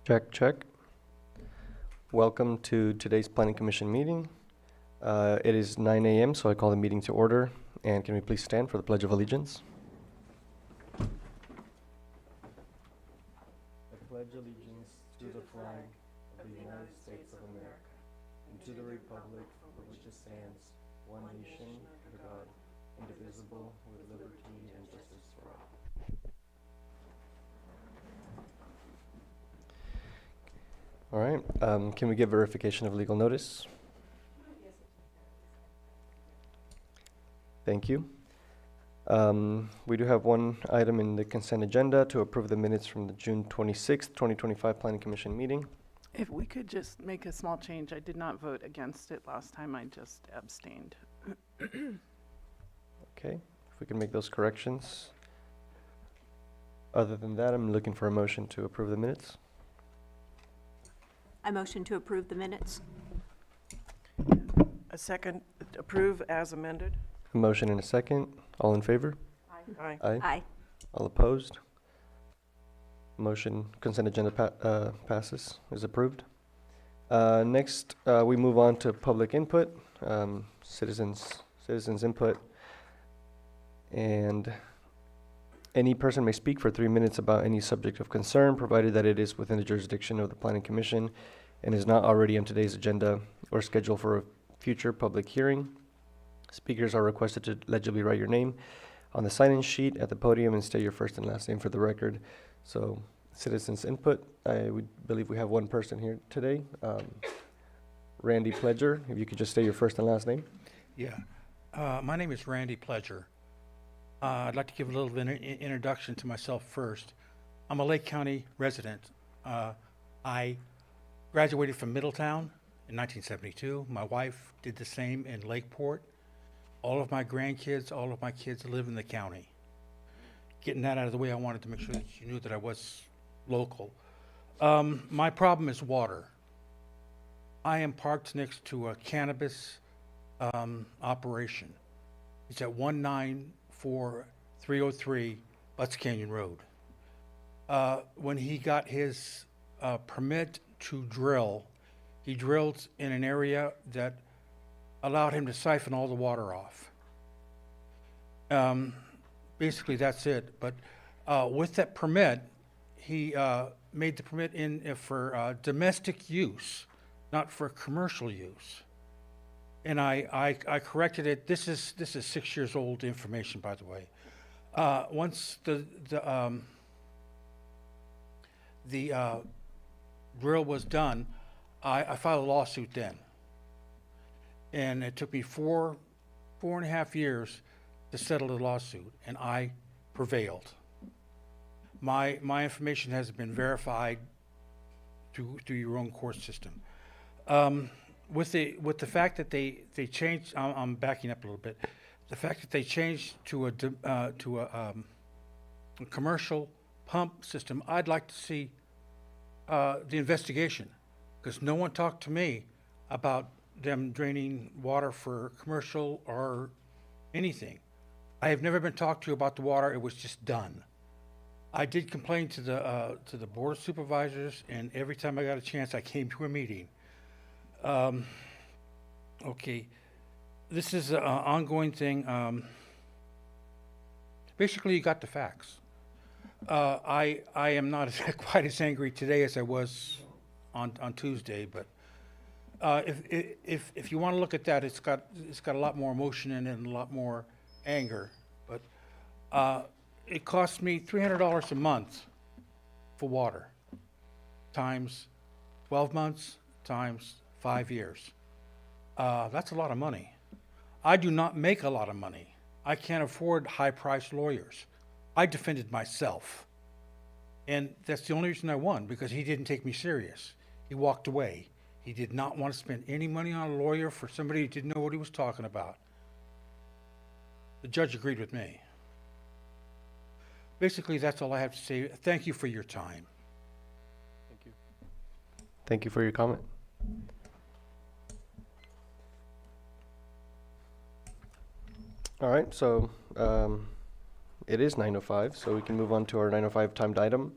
Check, check. Welcome to today's Planning Commission meeting. It is 9 a.m., so I call the meeting to order. And can we please stand for the Pledge of Allegiance? I pledge allegiance to the flag of the United States of America and to the republic for which it stands, one nation, under God, indivisible, with liberty and justice for all. All right, can we give verification of legal notice? Thank you. We do have one item in the consent agenda to approve the minutes from the June 26th, 2025 Planning Commission meeting. If we could just make a small change, I did not vote against it last time, I just abstained. Okay, if we can make those corrections. Other than that, I'm looking for a motion to approve the minutes. I motion to approve the minutes. A second, approve as amended. A motion and a second. All in favor? Aye. Aye. Aye. All opposed? Motion, consent agenda passes, is approved. Next, we move on to public input, citizens input. And any person may speak for 3 minutes about any subject of concern, provided that it is within the jurisdiction of the Planning Commission and is not already on today's agenda or scheduled for a future public hearing. Speakers are requested to legibly write your name on the sign-in sheet at the podium and state your first and last name for the record. So, citizens input, I would believe we have one person here today. Randy Pledger, if you could just state your first and last name. Yeah, my name is Randy Pledger. I'd like to give a little bit of introduction to myself first. I'm a Lake County resident. I graduated from Middletown in 1972. My wife did the same in Lakeport. All of my grandkids, all of my kids live in the county. Getting that out of the way, I wanted to make sure that you knew that I was local. My problem is water. I am parked next to a cannabis operation. It's at 194-303 Butts Canyon Road. When he got his permit to drill, he drilled in an area that allowed him to siphon all the water off. Basically, that's it. But with that permit, he made the permit in for domestic use, not for commercial use. And I corrected it. This is 6 years old information, by the way. Once the drill was done, I filed a lawsuit then. And it took me four and a half years to settle the lawsuit, and I prevailed. My information has been verified through your own court system. With the fact that they changed, I'm backing up a little bit. The fact that they changed to a commercial pump system, I'd like to see the investigation, because no one talked to me about them draining water for commercial or anything. I have never been talked to about the water. It was just done. I did complain to the board of supervisors, and every time I got a chance, I came to a meeting. Okay, this is an ongoing thing. Basically, you got the facts. I am not quite as angry today as I was on Tuesday, but if you want to look at that, it's got a lot more emotion in it and a lot more anger. But it costs me $300 a month for water, times 12 months, times 5 years. That's a lot of money. I do not make a lot of money. I can't afford high-priced lawyers. I defended myself. And that's the only reason I won, because he didn't take me serious. He walked away. He did not want to spend any money on a lawyer for somebody who didn't know what he was talking about. The judge agreed with me. Basically, that's all I have to say. Thank you for your time. Thank you. Thank you for your comment. All right, so it is 9:05, so we can move on to our 9:05 timed item.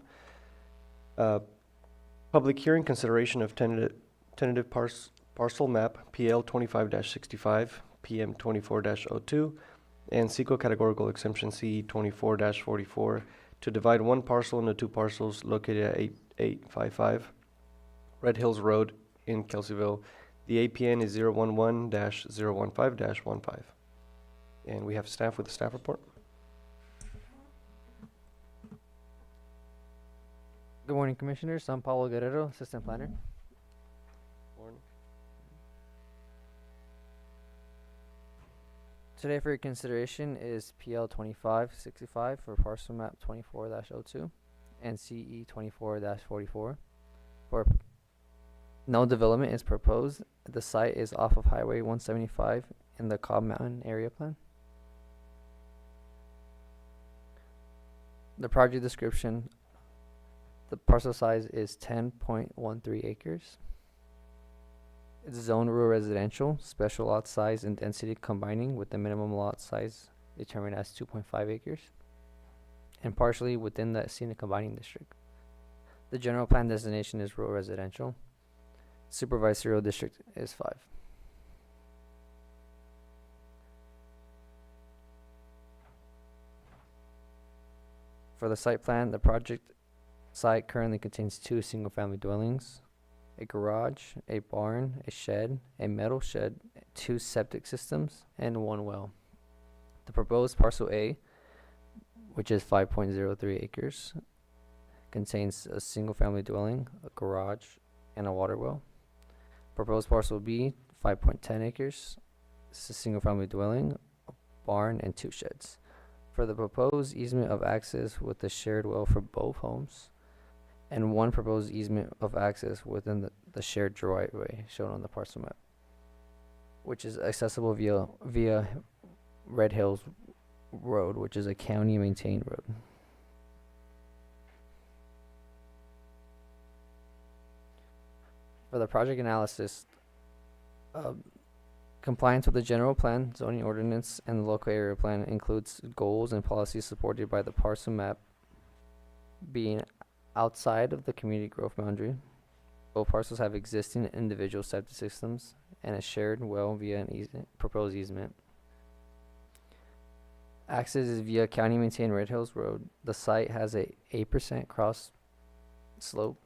Public hearing consideration of tentative parcel map PL 25-65, PM 24-02, and CEQA categorical exemption CE 24-44 to divide one parcel into two parcels located at 8855 Red Hills Road in Kelseyville. The APN is 011-015-15. And we have staff with the staff report. Good morning, Commissioners. I'm Paulo Guerrero, Assistant Planner. Today for your consideration is PL 2565 for parcel map 24-02 and CE 24-44. No development is proposed. The site is off of Highway 175 in the Cobb Mountain Area Plan. The project description: the parcel size is 10.13 acres. It's zoned rural residential, special lot size and density combining with the minimum lot size determined as 2.5 acres, and partially within the scenic combining district. The general plan designation is rural residential. Supervised rural district is 5. For the site plan, the project site currently contains 2 single-family dwellings, a garage, a barn, a shed, a metal shed, 2 septic systems, and 1 well. The proposed parcel A, which is 5.03 acres, contains a single-family dwelling, a garage, and a water well. Proposed parcel B, 5.10 acres, is a single-family dwelling, a barn, and 2 sheds. For the proposed easement of access with the shared well for both homes, and 1 proposed easement of access within the shared driveway shown on the parcel map, which is accessible via Red Hills Road, which is a county maintained road. For the project analysis, compliance with the general plan, zoning ordinance, and the local area plan includes goals and policies supported by the parcel map being outside of the community growth boundary. Both parcels have existing individual septic systems and a shared well via an proposed easement. Access is via county maintained Red Hills Road. The site has a 8% cross slope,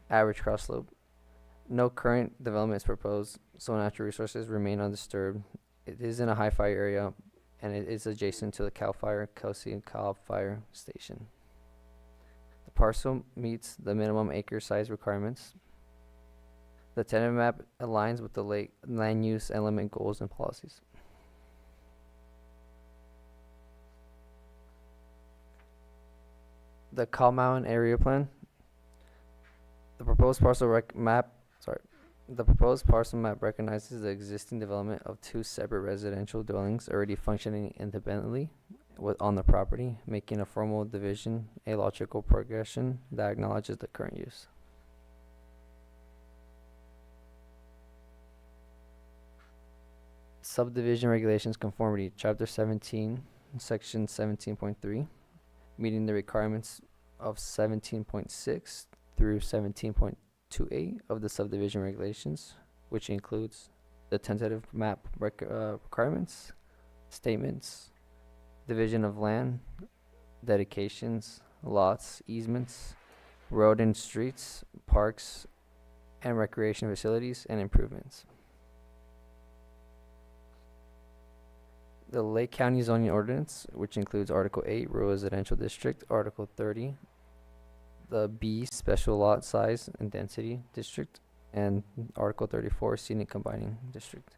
average cross slope. No current development is proposed, so natural resources remain undisturbed. It is in a high fire area, and it is adjacent to the Cal Fire, Kelsey, and Cobb Fire Station. The parcel meets the minimum acre size requirements. The tentative map aligns with the land use element goals and policies. The Cobb Mountain Area Plan. The proposed parcel map recognizes the existing development of 2 separate residential dwellings already functioning independently on the property, making a formal division a logical progression that acknowledges the current use. Subdivision regulations conformity, Chapter 17, Section 17.3, meeting the requirements of 17.6 through 17.28 of the subdivision regulations, which includes the tentative map requirements, statements, division of land, dedications, lots, easements, road and streets, parks, and recreation facilities and improvements. The Lake County Zoning Ordinance, which includes Article 8, Rural Residential District, Article 30, the B, Special Lot Size and Density District, and Article 34, Scenic Combining District.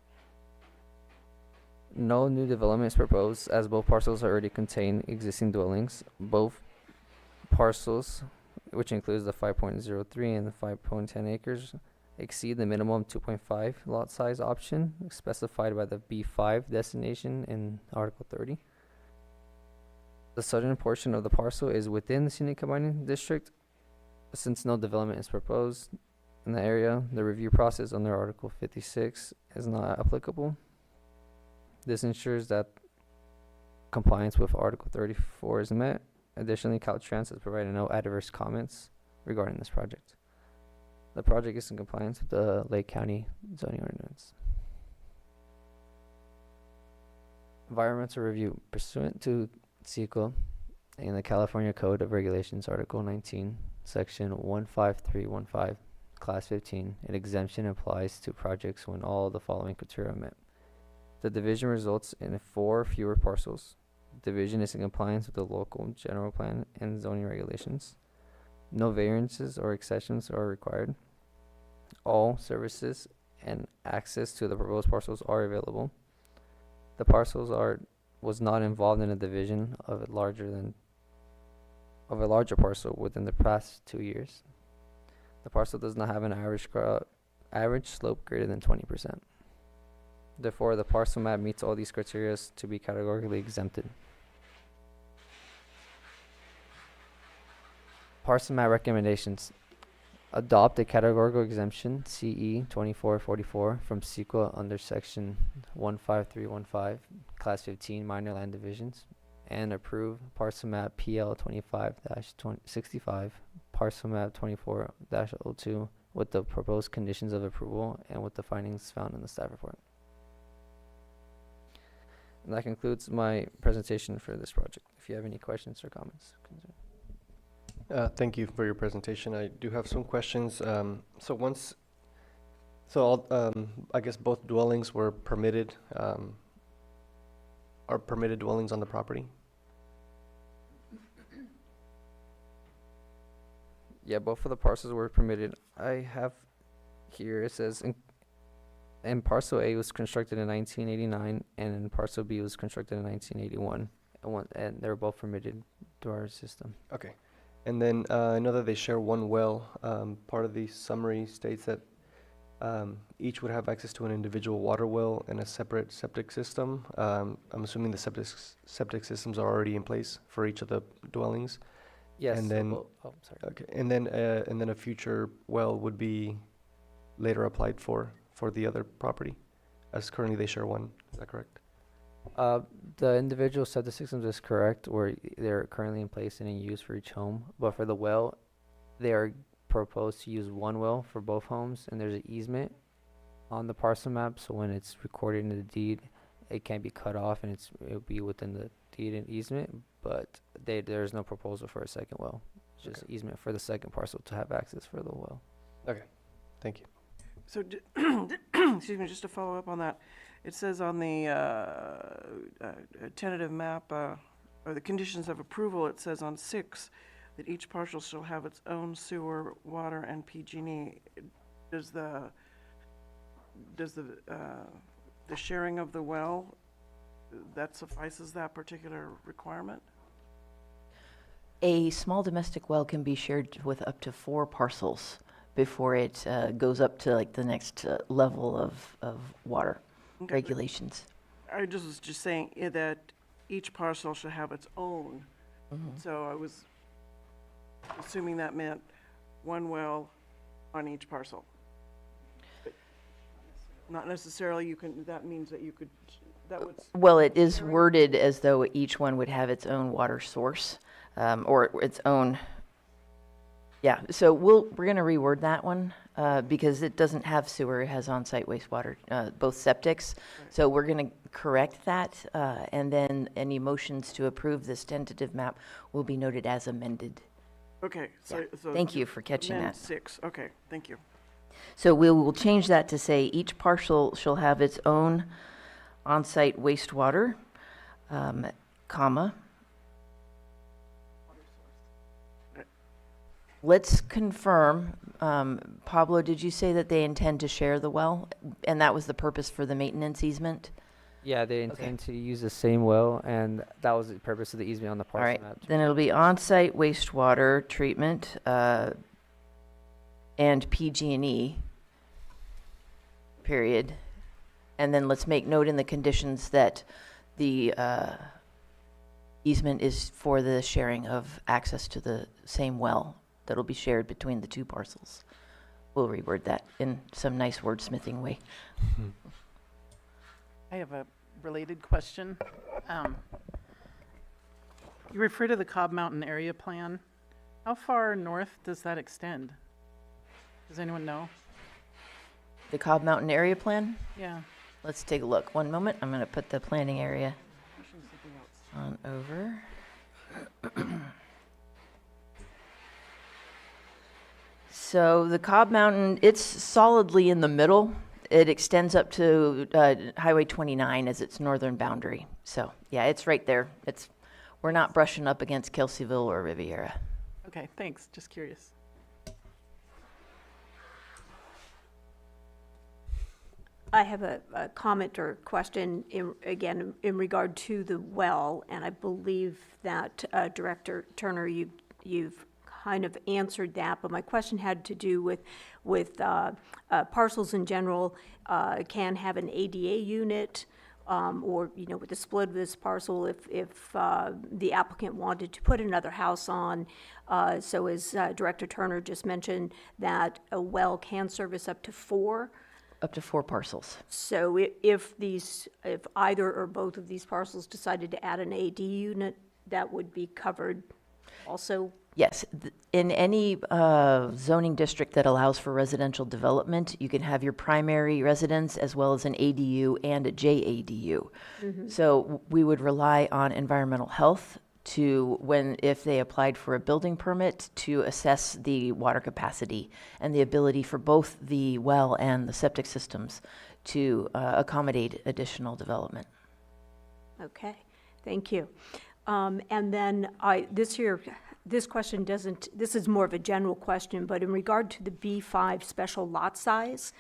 No new development is proposed, as both parcels already contain existing dwellings. Both parcels, which includes the 5.03 and the 5.10 acres, exceed the minimum 2.5 lot size option specified by the B5 designation in Article 30. The southern portion of the parcel is within the scenic combining district. Since no development is proposed in the area, the review process under Article 56 is not applicable. This ensures that compliance with Article 34 is met. Additionally, Caltrans has provided no adverse comments regarding this project. The project is in compliance with the Lake County zoning ordinance. Environmental review pursuant to CEQA in the California Code of Regulations, Article 19, Section 15315, Class 15, an exemption applies to projects when all the following criteria are met. The division results in 4 or fewer parcels. Division is in compliance with the local general plan and zoning regulations. No variances or exceptions are required. All services and access to the proposed parcels are available. The parcels was not involved in a division of a larger parcel within the past 2 years. The parcel does not have an average slope greater than 20%. Therefore, the parcel map meets all these criteria to be categorically exempted. Parcel map recommendations. Adopt a categorical exemption CE 2444 from CEQA under section 15315, class 15 minor land divisions, and approve parcel map PL 25-65, parcel map 24-02 with the proposed conditions of approval and with the findings found in the staff report. And that concludes my presentation for this project. If you have any questions or comments. Thank you for your presentation. I do have some questions. I guess both dwellings were permitted, are permitted dwellings on the property? Yeah, both of the parcels were permitted. I have here, it says in parcel A was constructed in 1989 and in parcel B was constructed in 1981. And they were both permitted through our system. Okay. And then I know that they share one well. Part of the summary states that each would have access to an individual water well and a separate septic system. I'm assuming the septic systems are already in place for each of the dwellings. Yes. And then, sorry. okay, and then a future well would be later applied for the other property, as currently they share one. Is that correct? The individual septic systems is correct, where they're currently in place and in use for each home. But for the well, they are proposed to use one well for both homes, and there's an easement on the parcel map. So when it's recorded in the deed, it can't be cut off, and it'll be within the deed and easement. But there's no proposal for a second well. It's just easement for the second parcel to have access for the well. Okay, thank you. So, excuse me, just to follow up on that, it says on the tentative map, or the conditions of approval, it says on 6 that each parcel shall have its own sewer, water, and PG&E. Does the sharing of the well, that suffices that particular requirement? A small domestic well can be shared with up to 4 parcels before it goes up to like the next level of water regulations. I was just saying that each parcel should have its own. So I was assuming that meant one well on each parcel. But not necessarily that means that you could, that would. Well, it is worded as though each one would have its own water source, or its own. Yeah, so we're going to reword that one because it doesn't have sewer. It has on-site wastewater, both septics. Right. So we're going to correct that, and then any motions to approve this tentative map will be noted as amended. Okay, so, Yeah. so thank you for catching amend that. 6. Okay, thank you. So we will change that to say each parcel shall have its own on-site wastewater, comma. Let's confirm, Pablo, did you say that they intend to share the well? And that was the purpose for the maintenance easement? Yeah, they intend to use the same well, and that was the purpose of the easement on the All parcel right, map. then it'll be on-site wastewater treatment and PG&E, period. And then let's make note in the conditions that the easement is for the sharing of access to the same well that'll be shared between the 2 parcels. We'll reword that in some nice wordsmithing way. I have a related question. You refer to the Cobb Mountain Area Plan. How far north does that extend? Does anyone know? The Cobb Mountain Area Plan? Yeah. Let's take a look. One moment. I'm going to put the planning area on over. So the Cobb Mountain, it's solidly in the middle. It extends up to Highway 29 as its northern boundary. So yeah, it's right there. We're not brushing up against Kelseyville or Riviera. Okay, thanks. Just curious. I have a comment or question, again, in regard to the well, and I believe that Director Turner, you've kind of answered that, but my question had to do with parcels in general can have an ADA unit, or, with the split of this parcel, if the applicant wanted to put another house on. So as Director Turner just mentioned, that a well can service up to 4. Up to 4 parcels. So if either or both of these parcels decided to add an AD unit, that would be covered also? Yes, in any zoning district that allows for residential development, you can have your primary residence as well as an ADU and a JADU. So we would rely on environmental health if they applied for a building permit, to assess the water capacity and the ability for both the well and the septic systems to accommodate additional development. Okay, thank you. And then this question this is more of a general question, but in regard to the B5 special lot size,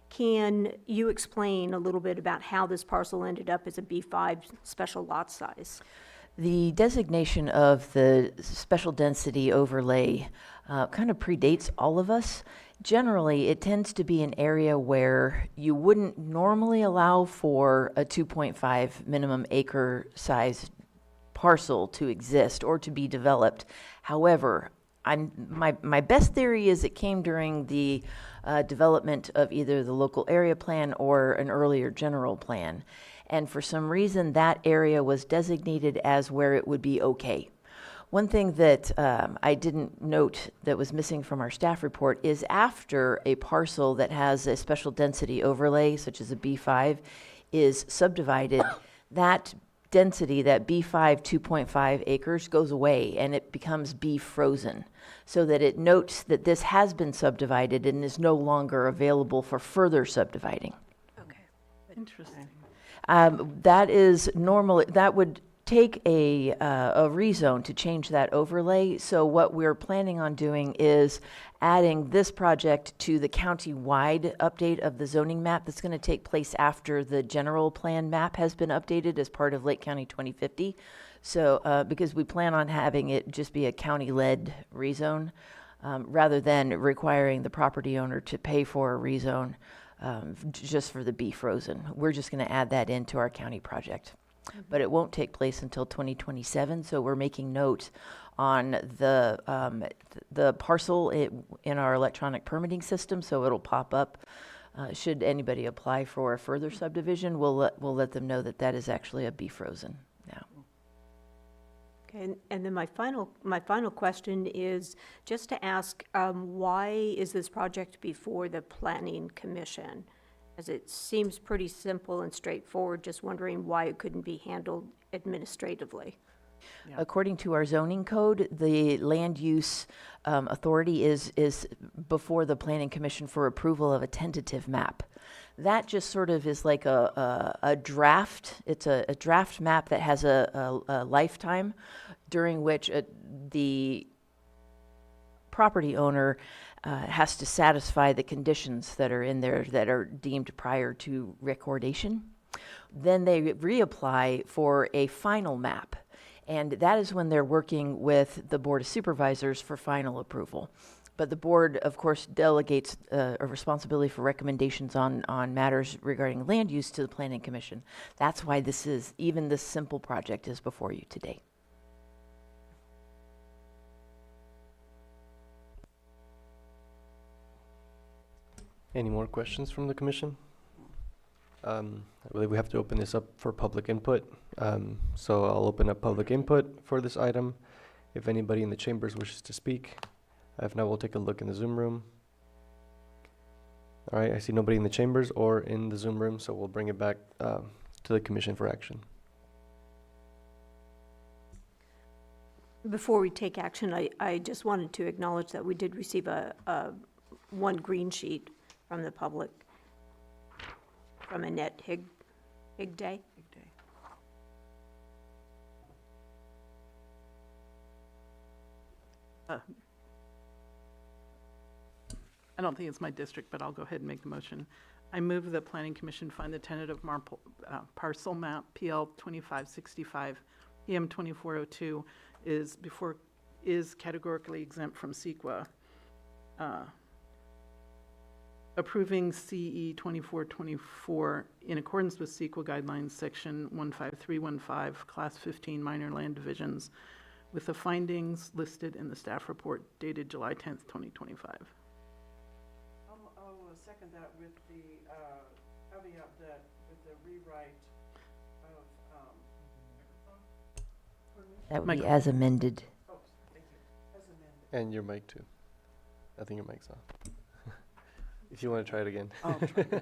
can you explain a little bit about how this parcel ended up as a B5 special lot size? The designation of the special density overlay kind of predates all of us. Generally, it tends to be an area where you wouldn't normally allow for a 2.5 minimum acre size parcel to exist or to be developed. However, my best theory is it came during the development of either the local area plan or an earlier general plan. And for some reason, that area was designated as where it would be okay. One thing that I didn't note that was missing from our staff report is after a parcel that has a special density overlay, such as a B5, is subdivided, that density, that B5 2.5 acres, goes away and it becomes B frozen, so that it notes that this has been subdivided and is no longer available for further subdividing. Okay. Interesting. That would take a rezone to change that overlay. So what we're planning on doing is adding this project to the county-wide update of the zoning map that's going to take place after the general plan map has been updated as part of Lake County 2050. So because we plan on having it just be a county-led rezone, rather than requiring the property owner to pay for a rezone just for the B frozen. We're just going to add that into our county project. But it won't take place until 2027, so we're making note on the parcel in our electronic permitting system, so it'll pop up. Should anybody apply for a further subdivision, we'll let them know that is actually a B frozen now. Okay, and then my final question is just to ask, why is this project before the Planning Commission? As it seems pretty simple and straightforward, just wondering why it couldn't be handled administratively. Yeah. According to our zoning code, the land use authority is before the Planning Commission for approval of a tentative map. That just sort of is like a draft. It's a draft map that has a lifetime during which the property owner has to satisfy the conditions that are in there that are deemed prior to recordation. Then they reapply for a final map. And that is when they're working with the Board of Supervisors for final approval. But the board, of course, delegates a responsibility for recommendations on matters regarding land use to the Planning Commission. That's why even this simple project is before you today. Any more questions from the commission? I believe we have to open this up for public input. So I'll open up public input for this item. if anybody in the chambers wishes to speak. If not, we'll take a look in the Zoom room. All right, I see nobody in the chambers or in the Zoom room, so we'll bring it back to the commission for action. Before we take action, I just wanted to acknowledge that we did receive one green sheet from the public from Annette Higday. Big day. I don't think it's my district, but I'll go ahead and make the motion. I move the Planning Commission find the tentative parcel map PL 2565 PM 2402 is categorically exempt from CEQA. Approving CE 2424 in accordance with CEQA guidelines, section 15315, class 15 minor land divisions, with the findings listed in the staff report dated July 10th, 2025. I'll second that with the caveat that with the rewrite of, That would be Michael. as amended. oh, thank you, as amended. And your mic too. I think your mic's off. If you want to try it again. I'll try again.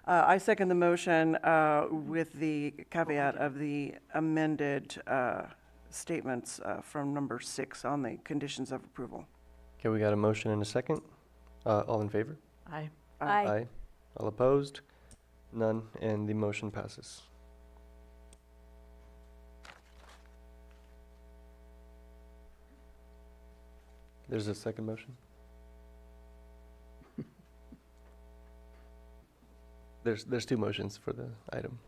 I second the motion with the caveat of the amended statements from number 6 on the conditions of approval. Okay, we got a motion and a second. All in favor? Aye. Aye. All opposed? None, and the motion passes. There's a second motion? There's two motions for the item.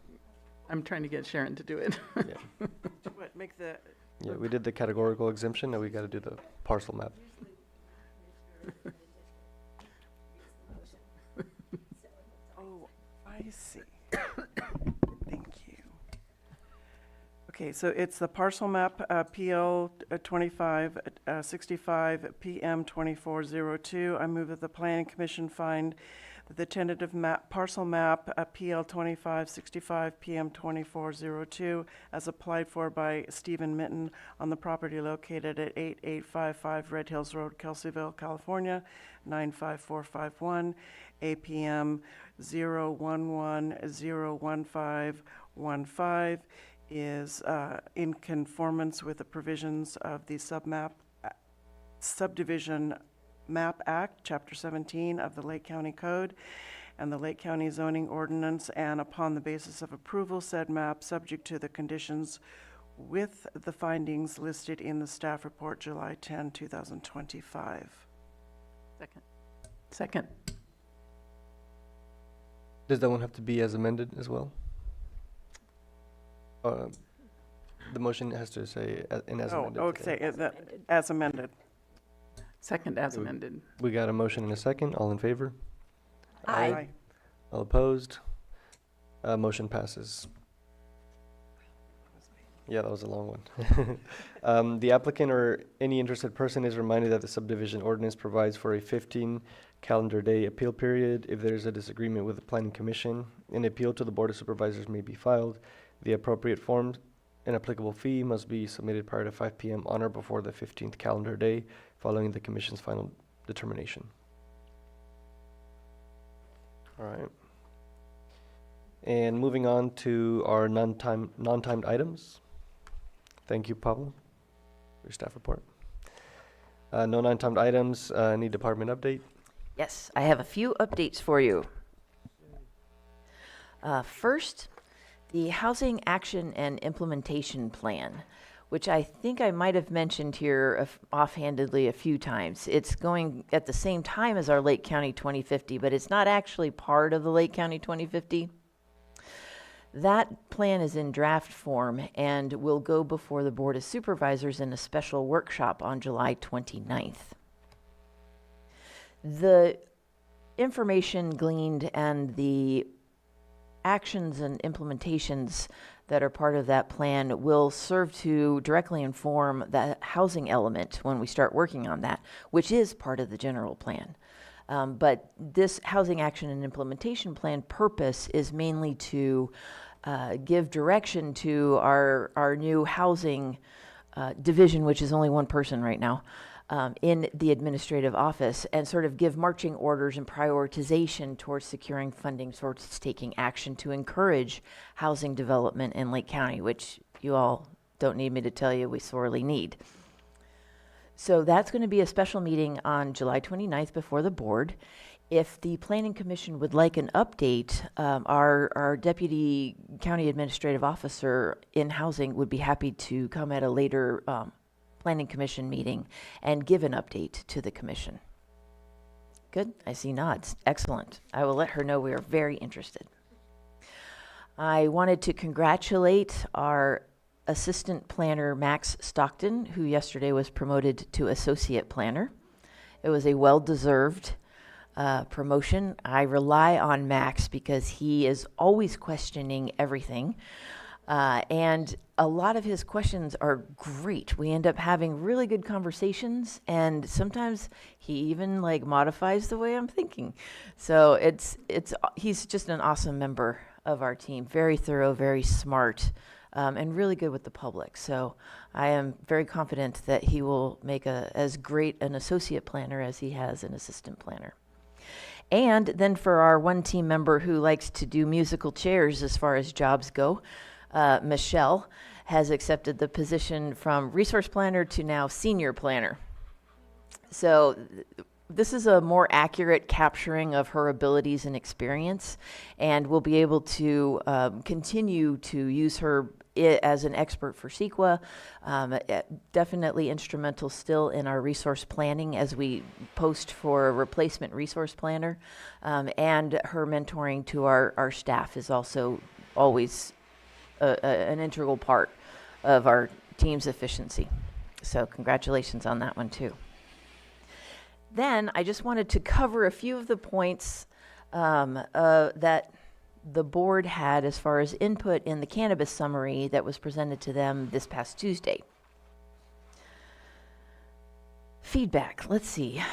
I'm trying to get Sharon to do it. Yeah, What, make the, yeah, we did the categorical exemption, now we got to do the parcel map. oh, I see. Thank you. Okay, so it's the parcel map, PL 2565, PM 2402. I move that the Planning Commission find that the tentative map, parcel map, PL 2565, PM 2402, as applied for by Stephen Minton on the property located at 8855 Red Hills Road, Kelseyville, California, 95451, APM 011-01515, is in conformance with the provisions of the Subdivision Map Act, Chapter 17 of the Lake County Code and the Lake County Zoning Ordinance, and upon the basis of approval, said map, subject to the conditions with the findings listed in the staff report, July 10, 2025. Second. Does that one have to be as amended as well? The motion has to say and as amended. Okay, as amended. Second as We- amended. We got a motion and a second, all in favor? Aye. All opposed? Motion passes. Yeah, that was a long one. The applicant or any interested person is reminded that the subdivision ordinance provides for a 15 calendar day appeal period. If there is a disagreement with the planning commission, an appeal to the board of supervisors may be filed. The appropriate form and applicable fee must be submitted prior to 5 p.m. on or before the 15th calendar day following the commission's final determination. All right. And moving on to our non-timed items. Thank you, Pablo, for your staff report. No non-timed items. Any department update? Yes, I have a few updates for you. First, the Housing Action and Implementation Plan, which I think I might have mentioned here offhandedly a few times. It's going at the same time as our Lake County 2050, but it's not actually part of the Lake County 2050. That plan is in draft form and will go before the Board of Supervisors in a special workshop on July 29th. The information gleaned and the actions and implementations that are part of that plan will serve to directly inform the housing element when we start working on that, which is part of the general plan. But this Housing Action and Implementation Plan purpose is mainly to give direction to our new housing division, which is only one person right now, in the administrative office, and sort of give marching orders and prioritization towards securing funding, towards taking action to encourage housing development in Lake County, which you all don't need me to tell you we sorely need. So that's going to be a special meeting on July 29th before the board. If the Planning Commission would like an update, our Deputy County Administrative Officer in Housing would be happy to come at a later Planning Commission meeting and give an update to the commission. Good, I see nods. Excellent. I will let her know we are very interested. I wanted to congratulate our Assistant Planner, Max Stockton, who yesterday was promoted to Associate Planner. It was a well-deserved promotion. I rely on Max because he is always questioning everything. And a lot of his questions are great. We end up having really good conversations, and sometimes he even like modifies the way I'm thinking. So he's just an awesome member of our team. Very thorough, very smart, and really good with the public. So I am very confident that he will make as great an associate planner as he has an assistant planner. And then for our one team member who likes to do musical chairs as far as jobs go, Michelle has accepted the position from resource planner to now senior planner. So this is a more accurate capturing of her abilities and experience, and we'll be able to continue to use her as an expert for CEQA, definitely instrumental still in our resource planning as we post for a replacement resource planner, and her mentoring to our staff is also always an integral part of our team's efficiency. So congratulations on that one too. Then I just wanted to cover a few of the points that the board had as far as input in the cannabis summary that was presented to them this past Tuesday. Feedback, let's see.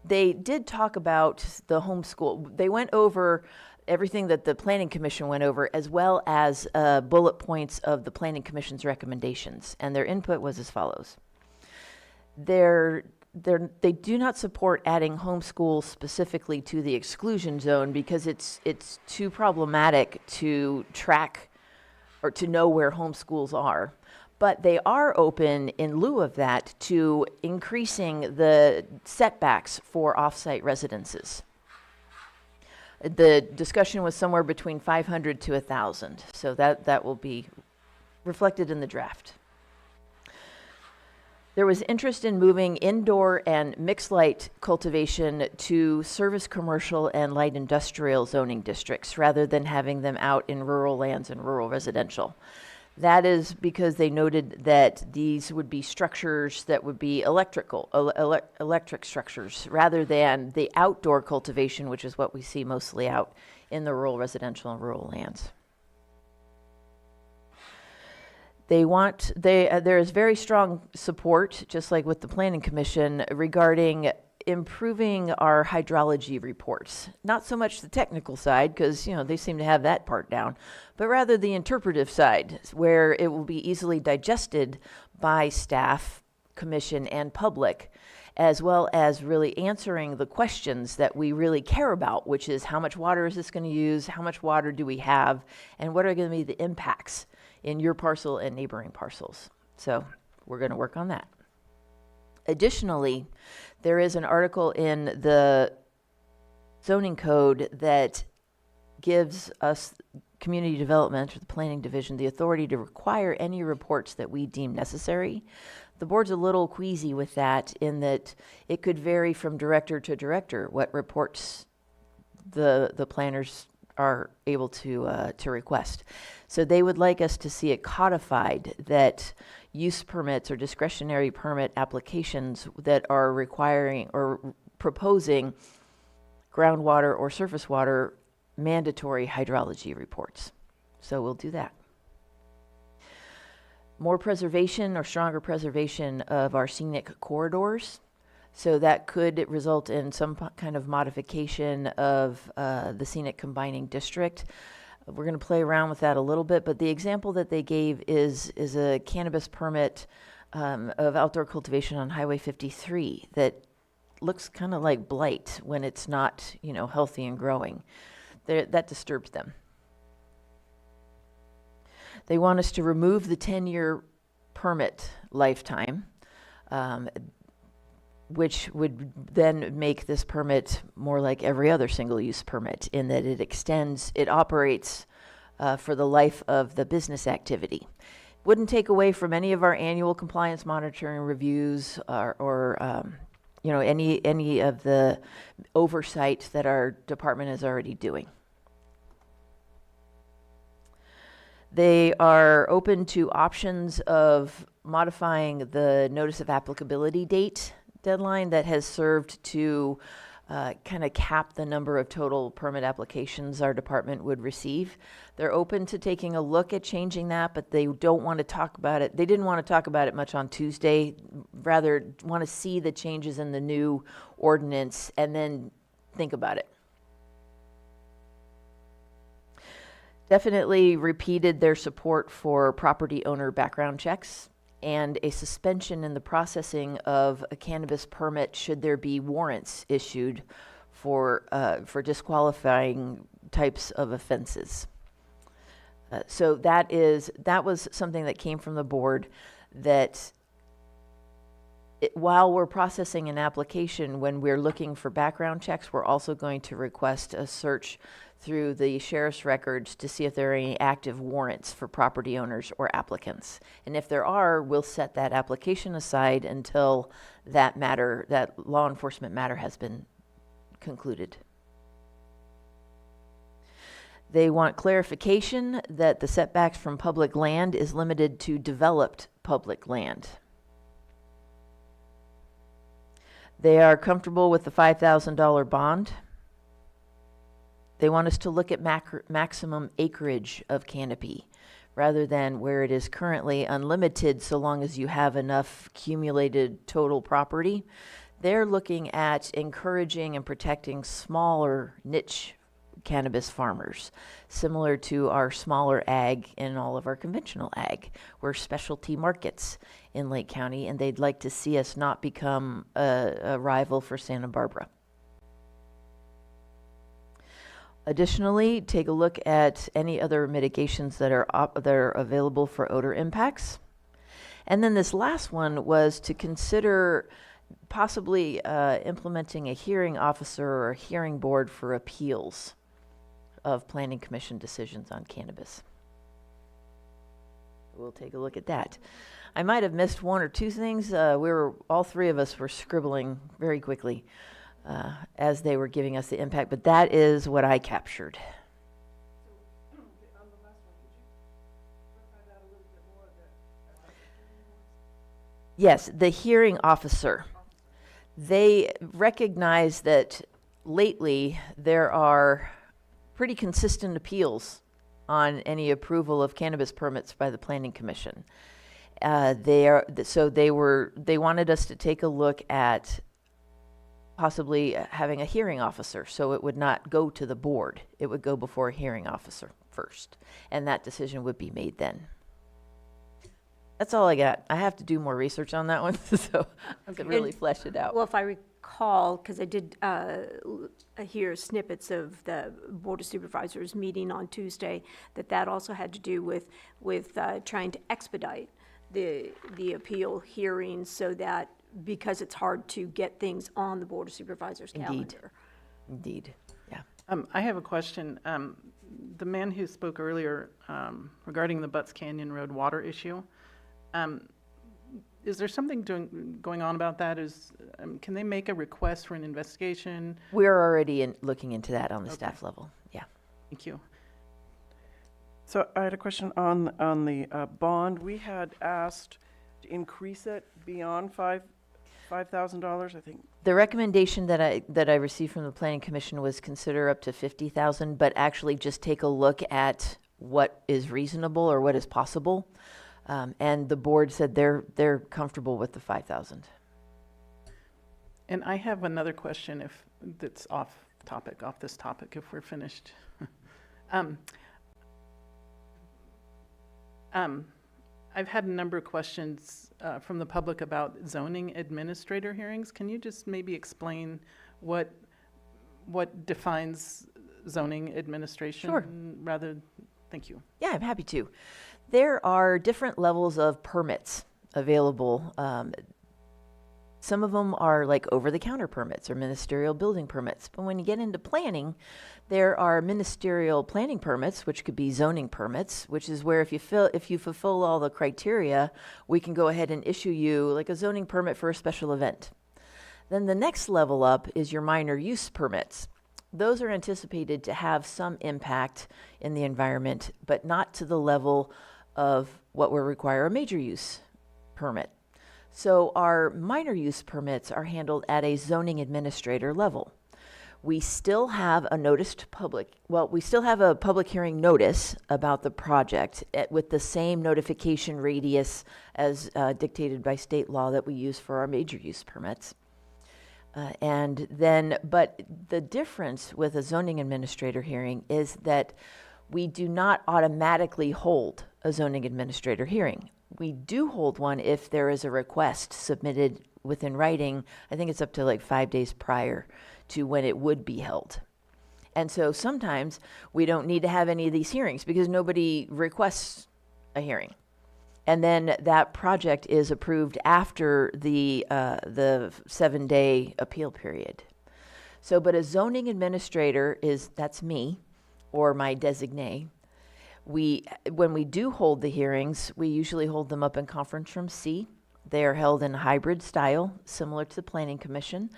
They did talk about the homeschool. They went over everything that the Planning Commission went over, as well as bullet points of the Planning Commission's recommendations. And their input was as follows. They do not support adding homeschool specifically to the exclusion zone because it's too problematic to track or to know where homeschools are. But they are open, in lieu of that, to increasing the setbacks for off-site residences. The discussion was somewhere between 500 to 1,000, so that will be reflected in the draft. There was interest in moving indoor and mixed light cultivation to service commercial and light industrial zoning districts rather than having them out in rural lands and rural residential. That is because they noted that these would be structures that would be electric structures rather than the outdoor cultivation, which is what we see mostly out in the rural residential and rural lands. There is very strong support, just like with the Planning Commission, regarding improving our hydrology reports. Not so much the technical side, because they seem to have that part down, but rather the interpretive side, where it will be easily digested by staff, commission, and public, as well as really answering the questions that we really care about, which is how much water is this going to use, how much water do we have, and what are going to be the impacts in your parcel and neighboring parcels. So we're going to work on that. Additionally, there is an article in the zoning code that gives us community development, or the planning division, the authority to require any reports that we deem necessary. The board's a little queasy with that, in that it could vary from director to director what reports the planners are able to request. So they would like us to see it codified that use permits or discretionary permit applications that are requiring or proposing groundwater or surface water mandatory hydrology reports. So we'll do that. More preservation or stronger preservation of our scenic corridors. So that could result in some kind of modification of the scenic combining district. We're going to play around with that a little bit, but the example that they gave is a cannabis permit of outdoor cultivation on Highway 53 that looks kind of like blight when it's not, healthy and growing. That disturbs them. They want us to remove the 10-year permit lifetime, which would then make this permit more like every other single-use permit in that it operates for the life of the business activity. Wouldn't take away from any of our annual compliance monitoring reviews or any of the oversight that our department is already doing. They are open to options of modifying the notice of applicability date deadline that has served to kind of cap the number of total permit applications our department would receive. They're open to taking a look at changing that, but they don't want to talk about it. They didn't want to talk about it much on Tuesday, rather want to see the changes in the new ordinance and then think about it. Definitely repeated their support for property owner background checks and a suspension in the processing of a cannabis permit should there be warrants issued for disqualifying types of offenses. So that was something that came from the board that while we're processing an application, when we're looking for background checks, we're also going to request a search through the sheriff's records to see if there are any active warrants for property owners or applicants. And if there are, we'll set that application aside until that law enforcement matter has been concluded. They want clarification that the setbacks from public land is limited to developed public land. They are comfortable with the $5,000 bond. They want us to look at maximum acreage of canopy rather than where it is currently unlimited so long as you have enough accumulated total property. They're looking at encouraging and protecting smaller niche cannabis farmers, similar to our smaller ag and all of our conventional ag. We're specialty markets in Lake County, and they'd like to see us not become a rival for Santa Barbara. Additionally, take a look at any other mitigations that are available for odor impacts. And then this last one was to consider possibly implementing a hearing officer or a hearing board for appeals of Planning Commission decisions on cannabis. We'll take a look at that. I might have missed one or two things. All three of us were scribbling very quickly as they were giving us the impact, but that is what I captured. Yes, the hearing officer. They recognize that lately there are pretty consistent appeals on any approval of cannabis permits by the Planning Commission. They wanted us to take a look at possibly having a hearing officer, so it would not go to the board. It would go before a hearing officer first, and that decision would be made then. That's all I got. I have to do more research on that one, so I can really flesh it out. Well, if I recall, because I did hear snippets of the Board of Supervisors meeting on Tuesday, that also had to do with trying to expedite the appeal hearings so that, because it's hard to get things on the Board of Supervisors calendar. Indeed, yeah. I have a question. The man who spoke earlier regarding the Butts Canyon Road water issue, is there something going on about that? Can they make a request for an investigation? We're already looking into that on the staff level, yeah. Thank you. So I had a question on the bond. We had asked to increase it beyond $5,000, I think. The recommendation that I received from the Planning Commission was consider up to $50,000, but actually just take a look at what is reasonable or what is possible. And the board said they're comfortable with the $5,000. And I have another question that's off this topic, if we're finished. I've had a number of questions from the public about zoning administrator hearings. Can you just maybe explain what defines zoning administration? Sure. Thank you. Yeah, I'm happy to. There are different levels of permits available. Some of them are like over-the-counter permits or ministerial building permits. But when you get into planning, there are ministerial planning permits, which could be zoning permits, which is where if you fulfill all the criteria, we can go ahead and issue you like a zoning permit for a special event. Then the next level up is your minor use permits. Those are anticipated to have some impact in the environment, but not to the level of what would require a major use permit. So our minor use permits are handled at a zoning administrator level. We still have we still have a public hearing notice about the project with the same notification radius as dictated by state law that we use for our major use permits. But the difference with a zoning administrator hearing is that we do not automatically hold a zoning administrator hearing. We do hold one if there is a request submitted within writing. I think it's up to like 5 days prior to when it would be held. And so sometimes we don't need to have any of these hearings because nobody requests a hearing. And then that project is approved after the 7-day appeal period. So, but a zoning administrator that's me or my designee. When we do hold the hearings, we usually hold them up in conference room C. They are held in hybrid style, similar to the Planning Commission.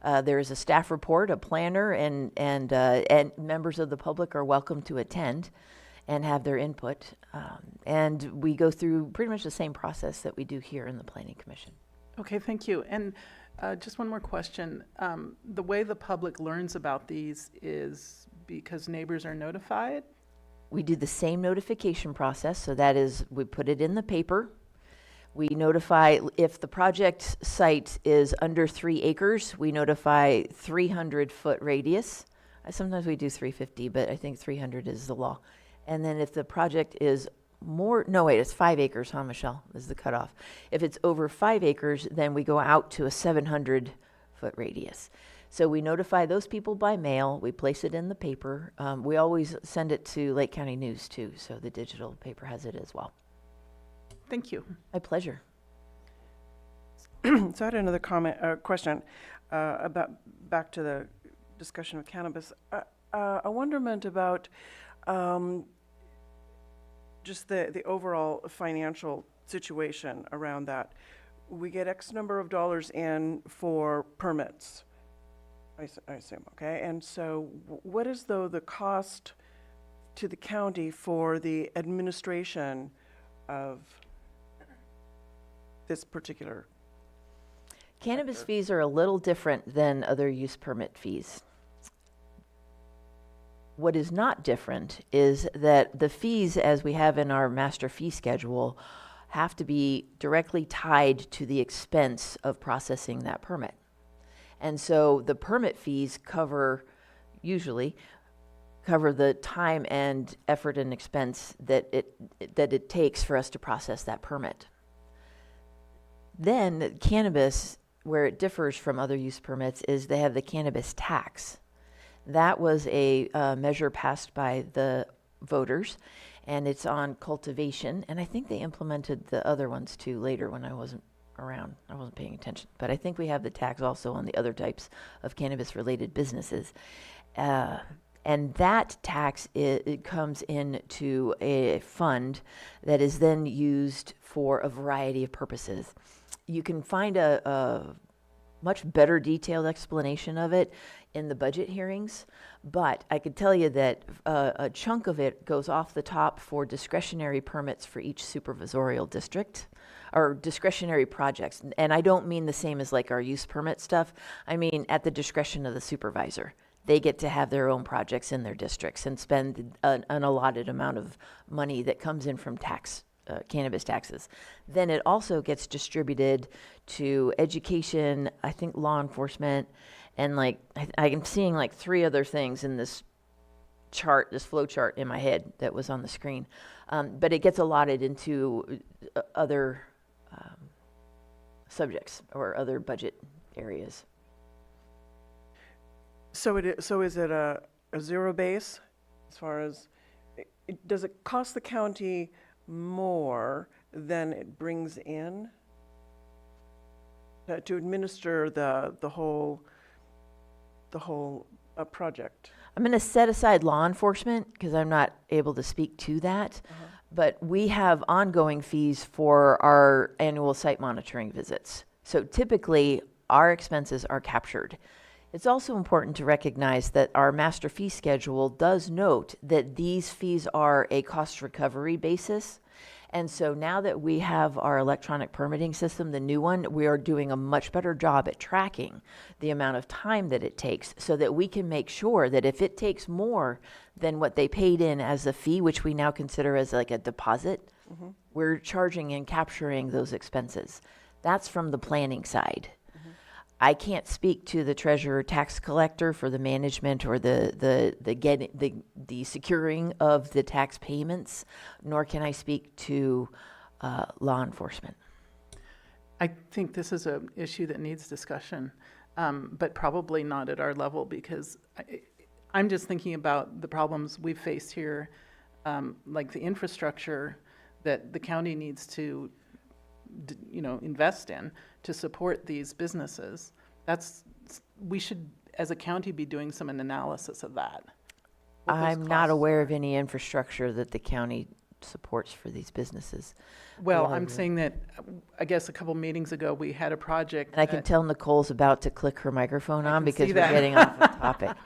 There is a staff report, a planner, and members of the public are welcome to attend and have their input. And we go through pretty much the same process that we do here in the Planning Commission. Okay, thank you. And just one more question. The way the public learns about these is because neighbors are notified? We do the same notification process, so that is, we put it in the paper. We notify, if the project site is under 3 acres, we notify 300-foot radius. Sometimes we do 350, but I think 300 is the law. And then if the project is it's 5 acres, huh, Michelle, is the cutoff. If it's over 5 acres, then we go out to a 700-foot radius. So we notify those people by mail. We place it in the paper. We always send it to Lake County News, too, so the digital paper has it as well. Thank you. My pleasure. So I had another question about back to the discussion of cannabis. A wonderment about just the overall financial situation around that. We get X number of dollars in for permits, I assume, okay? And so what is, though, the cost to the county for the administration of this particular? Cannabis fees are a little different than other use permit fees. What is not different is that the fees, as we have in our master fee schedule, have to be directly tied to the expense of processing that permit. And so the permit fees usually cover the time and effort and expense that it takes for us to process that permit. Then cannabis, where it differs from other use permits, is they have the cannabis tax. That was a measure passed by the voters, and it's on cultivation. And I think they implemented the other ones too later when I wasn't around. I wasn't paying attention. But I think we have the tax also on the other types of cannabis-related businesses. And that tax, it comes into a fund that is then used for a variety of purposes. You can find a much better detailed explanation of it in the budget hearings, but I could tell you that a chunk of it goes off the top for discretionary permits for each supervisorial district, or discretionary projects. And I don't mean the same as like our use permit stuff. I mean at the discretion of the supervisor. They get to have their own projects in their districts and spend an allotted amount of money that comes in from cannabis taxes. Then it also gets distributed to education, I think law enforcement, and like I'm seeing like 3 other things in this chart, this flow chart in my head that was on the screen. But it gets allotted into other subjects or other budget areas. So is it a zero base as far as, does it cost the county more than it brings in to administer the whole project? I'm going to set aside law enforcement because I'm not able to speak to that. But we have ongoing fees for our annual site monitoring visits. So typically, our expenses are captured. It's also important to recognize that our master fee schedule does note that these fees are a cost recovery basis. And so now that we have our electronic permitting system, the new one, we are doing a much better job at tracking the amount of time that it takes so that we can make sure that if it takes more than what they paid in as a fee, which we now consider as like a deposit, we're charging and capturing those expenses. That's from the planning side. I can't speak to the treasurer tax collector for the management or the securing of the tax payments, nor can I speak to law enforcement. I think this is an issue that needs discussion, but probably not at our level because I'm just thinking about the problems we've faced here, like the infrastructure that the county needs to invest in to support these businesses. We should, as a county, be doing some analysis of that. what those I'm not costs aware are. of any infrastructure that the county supports for these businesses. Well, lot I'm of it. saying that, I guess a couple meetings ago, we had a project. And I can that- tell Nicole's about to click her microphone I on can because see we're that. getting off of topic.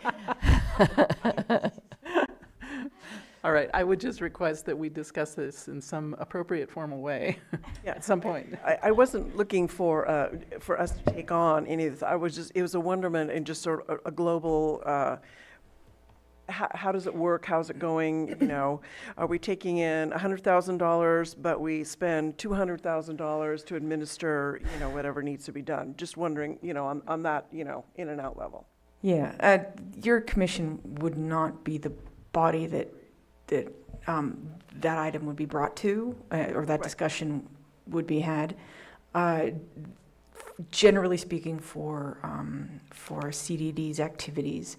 All right, I would just request that we discuss this in some appropriate formal way Yeah. at some point. I wasn't looking for us to take on any of this. It was a wonderment and just sort of a global, how does it work? How's it going? Are we taking in $100,000, but we spend $200,000 to administer, whatever needs to be done? Just wondering, on that, in and out level. Yeah, your commission would not be the body that item would be brought to, or that Right. discussion would be had. Generally speaking, for CDD's activities,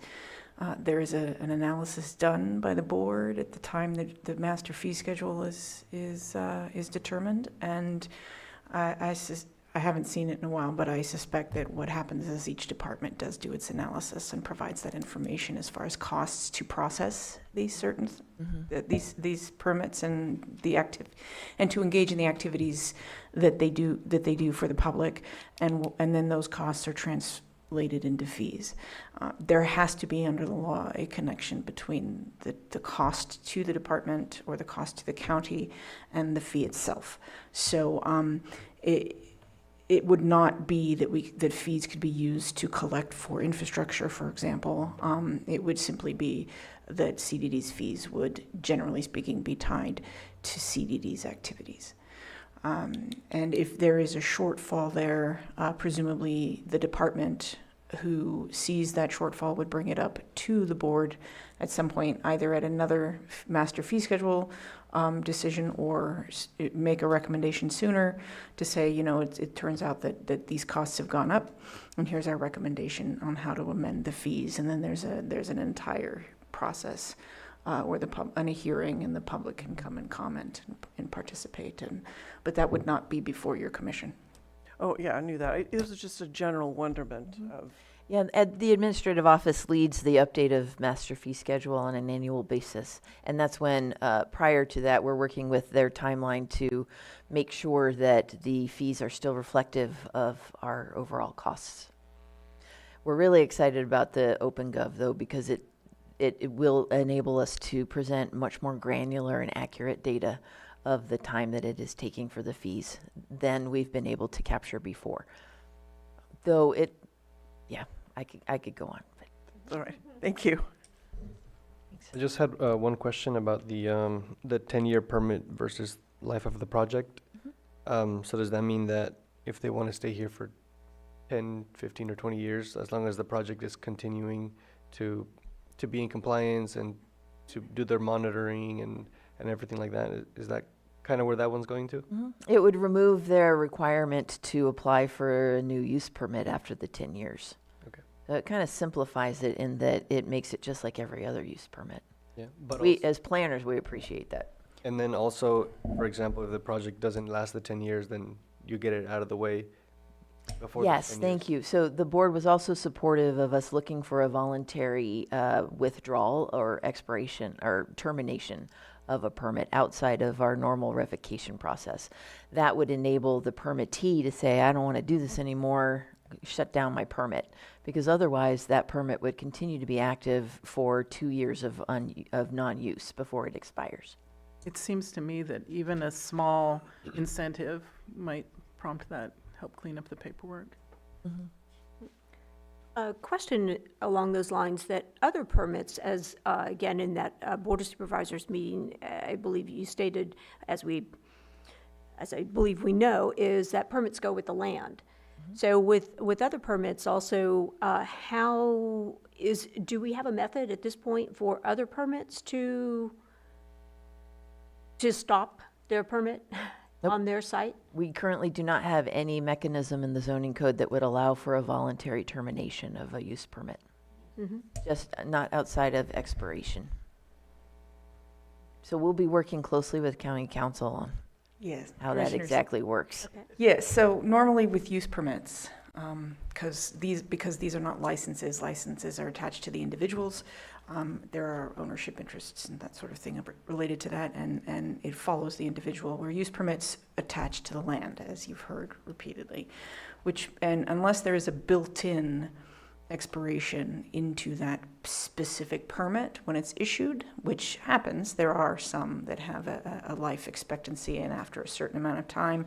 there is an analysis done by the board at the time that the master fee schedule is determined, and I haven't seen it in a while, but I suspect that what happens is each department does do its analysis and provides that information as far as costs to process these these permits and and to engage in the activities that they do for the public, and then those costs are translated into fees. There has to be under the law a connection between the cost to the department or the cost to the county and the fee itself. So it would not be that fees could be used to collect for infrastructure, for example. It would simply be that CDD's fees would, generally speaking, be tied to CDD's activities. And if there is a shortfall there, presumably the department who sees that shortfall would bring it up to the board at some point, either at another master fee schedule decision, or make a recommendation sooner to say, it turns out that these costs have gone up, and here's our recommendation on how to amend the fees. And then there's an entire process where on a hearing, and the public can come and comment and participate. But that would not be before your commission. Oh, yeah, I knew that. It was just a general wonderment of, Yeah, the administrative office leads the update of master fee schedule on an annual basis. And that's when, prior to that, we're working with their timeline to make sure that the fees are still reflective of our overall costs. We're really excited about the OpenGov, though, because it will enable us to present much more granular and accurate data of the time that it is taking for the fees than we've been able to capture before. Though I could go on. But all right, thank you. I just had one question about the 10-year permit versus life of the project. So does that mean that if they want to stay here for 10, 15, or 20 years, as long as the project is continuing to be in compliance and to do their monitoring and everything like that. Is that kind of where that one's going to? It would remove their requirement to apply for a new use permit after the 10 years. Okay. So it kind of simplifies it in that it makes it just like every other use permit. Yeah, but We, also, as planners, we appreciate that. and then also, for example, if the project doesn't last the 10 years, then you get it out of the way before. Yes, thank you. So the board was also supportive of us looking for a voluntary withdrawal or expiration or termination of a permit outside of our normal revocation process. That would enable the permittee to say, I don't want to do this anymore, shut down my permit. Because otherwise, that permit would continue to be active for 2 years of non-use before it expires. It seems to me that even a small incentive might prompt that, help clean up the paperwork. A question along those lines, that other permits, as, again, in that Board of Supervisors meeting, I believe you stated, as I believe we know, is that permits go with the land. So with other permits also, do we have a method at this point for other permits to stop their permit on their site? We currently do not have any mechanism in the zoning code that would allow for a voluntary termination of a use permit. Just not outside of expiration. So we'll be working closely with county council on Yes. how that Commissioners. exactly works. Yes, so normally with use permits, because these are not licenses are attached to the individuals. There are ownership interests and that sort of thing related to that, and it follows the individual, where use permits attach to the land, as you've heard repeatedly, and unless there is a built-in expiration into that specific permit when it's issued, which happens, there are some that have a life expectancy, and after a certain amount of time,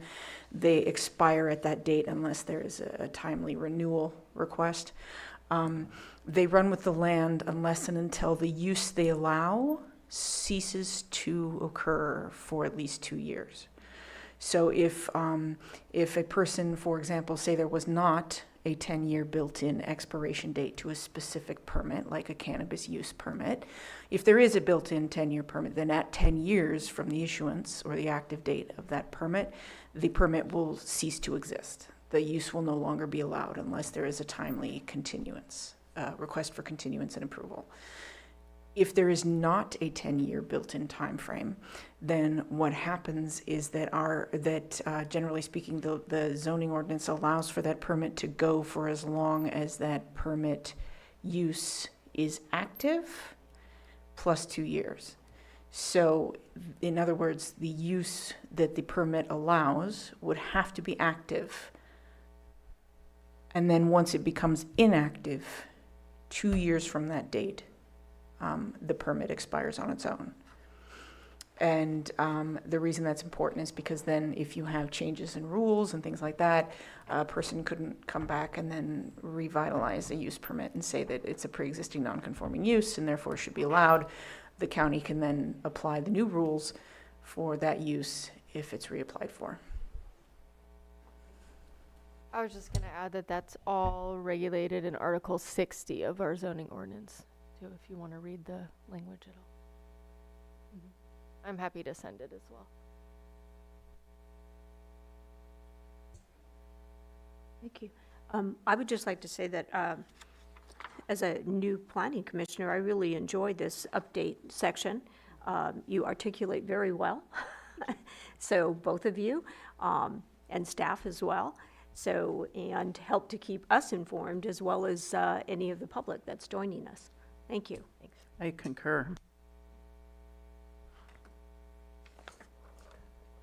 they expire at that date unless there is a timely renewal request. They run with the land unless and until the use they allow ceases to occur for at least 2 years. So if a person, for example, say there was not a 10-year built-in expiration date to a specific permit, like a cannabis use permit, if there is a built-in 10-year permit, then at 10 years from the issuance or the active date of that permit, the permit will cease to exist. The use will no longer be allowed unless there is a timely continuance, request for continuance and approval. If there is not a 10-year built-in time frame, then what happens is that generally speaking, the zoning ordinance allows for that permit to go for as long as that permit use is active, plus 2 years. So, in other words, the use that the permit allows would have to be active. And then once it becomes inactive, 2 years from that date, the permit expires on its own. And the reason that's important is because then if you have changes in rules and things like that, a person couldn't come back and then revitalize a use permit and say that it's a pre-existing non-conforming use and therefore should be allowed. The county can then apply the new rules for that use if it's reapplied for. I was just gonna add that that's all regulated in Article 60 of our zoning ordinance, too, if you want to read the language at all. I'm happy to send it as well. Thank you. I would just like to say that as a new planning commissioner, I really enjoyed this update section. You articulate very well, so both of you, and staff as well. So, and help to keep us informed as well as any of the public that's joining us. Thank you. Thanks. I concur.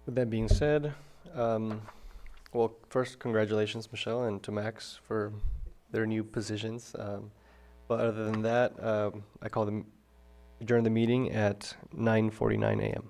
With that being said, well, first, congratulations, Michelle, and to Max for their new positions. But other than that, I call them adjourn the meeting at 9:49 a.m.